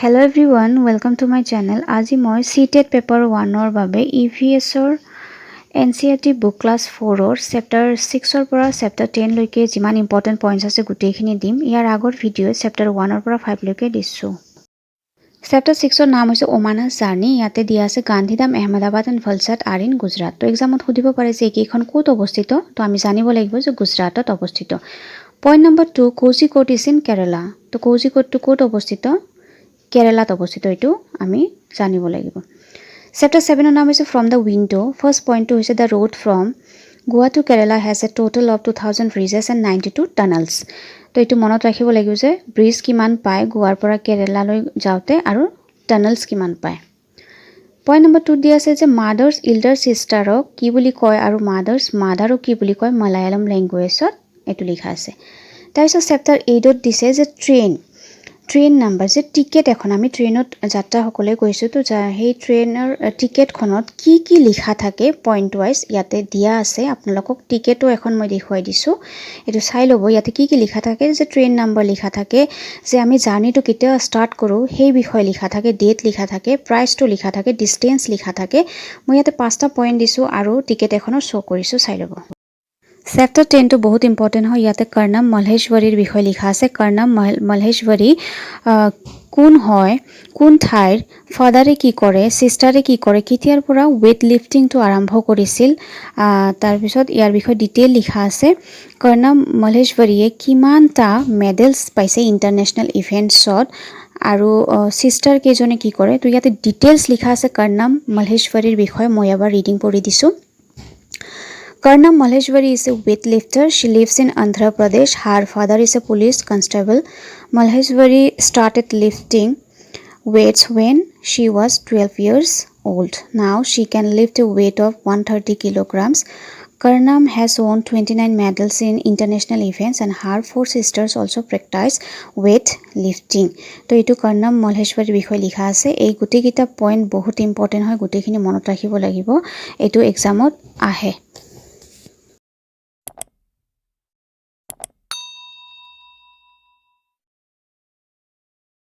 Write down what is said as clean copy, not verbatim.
Hello everyone, welcome to my channel. আজি মই CTET paper 1 or বাবে EVS or NCERT book class 4 or chapter 6 or পৰা chapter 10 লৈকে যিমান important points আছে গুটেইখিনি দিম। ইয়াৰ আগৰ ভিডিও chapter 1 or পৰা 5 লৈকে দিছো। Chapter 6 or নাম হৈছে ওমানাছ জাৰ্নি। ইয়াতে দিয়া আছে Gandhidham, Ahmedabad and Valsad are in Gujarat. তো এক্সামত সুধিব পাৰে যে এইখন ক'ত অৱস্থিত? তো আমি জানিব লাগিব যে গুজৰাটত অৱস্থিত। Point number 2, Kozhikode is in Kerala. তো Kozhikode to ক'ত অৱস্থিত? কেৰালাত অৱস্থিত এটো আমি জানিব লাগিব। Chapter 7 নাম হৈছে from the window. First point to হৈছে the road from Goa to Kerala has a total of 2000 bridges and 92 tunnels. তো এটো মনত ৰাখিব লাগিব যে ব্ৰিজ কিমান পায় গোৱাৰ পৰা কেৰালালৈ যাওতে আৰু tunnels কিমান পায়। Point number 2 দিয়া আছে যে mother's elder sisterক কি বুলি কয় আৰু mother's motherক কি বুলি কয় মালায়ালাম ল্যাঙ্গুৱেজত এটো লিখা আছে। তাৰপিছত chapter 8ত দিছে যে ট্ৰেইন নাম্বাৰ যে টিকেট এখন আমি ট্ৰেইনত যাত্ৰা সকলে কৈছো তো সেই ট্ৰেইনৰ টিকেটখনত কি লিখা থাকে পইণ্ট ওয়াইজ ইয়াতে দিয়া আছে। আপোনালোকক টিকেটো এখন মই দেখুৱাই দিছো, এটো চাই লব। ইয়াতে কি লিখা থাকে যে ট্ৰেইন নাম্বাৰ লিখা থাকে, যে আমি জাৰ্নিটো কেতিয়া ষ্টাৰ্ট কৰো সেই বিষয় লিখা থাকে, ডেট লিখা থাকে, প্ৰাইচটো লিখা থাকে, ডিসটেন্স লিখা থাকে। মই ইয়াতে 5টা পইণ্ট দিছো আৰু টিকেট এখনৰ শো কৰিছো, চাই লব। Chapter 10 to বহুত ইম্পৰ্টেন্ট হয়। ইয়াতে কৰ্ণম মল্লেশ্বৰীৰ বিষয় লিখা আছে। কৰ্ণম মল্লেশ্বৰী কোন হয়, কোন ঠাইৰ, ফাদাৰে কি কৰে, সিস্টাৰে কি কৰে, কেতিয়াৰ পৰা ওয়েট লিফটিংটো আৰম্ভ কৰিছিল, তাৰ পিছত ইয়াৰ বিষয় ডিটেইল লিখা আছে। কৰ্ণম মল্লেশ্বৰীয়ে কিমানটা মেডেলছ পাইছে ইন্টাৰনেশনাল ইভেন্টছত আৰু সিস্টাৰ কেজনে কি কৰে। তো ইয়াতে ডিটেইলছ লিখা আছে কৰ্ণম মল্লেশ্বৰীৰ বিষয়। মই এবাৰ ৰিডিং পঢ়ি দিছো। Karnam Malleshwari is a weightlifter. She lives in Andhra Pradesh. Her father is a police constable. Malleshwari started lifting weights when she was 12 years old. Now she can lift a weight of 130 kilograms. Karnam has won 29 medals in international events and her 4 sisters also practice weight lifting. তো এটো কৰ্ণম মল্লেশ্বৰীৰ বিষয় লিখা আছে। এই গুটেকিটা point বহুত important হয়, গুটেখিনি মনত ৰাখিব লাগিব, এটো এক্সামত আহে।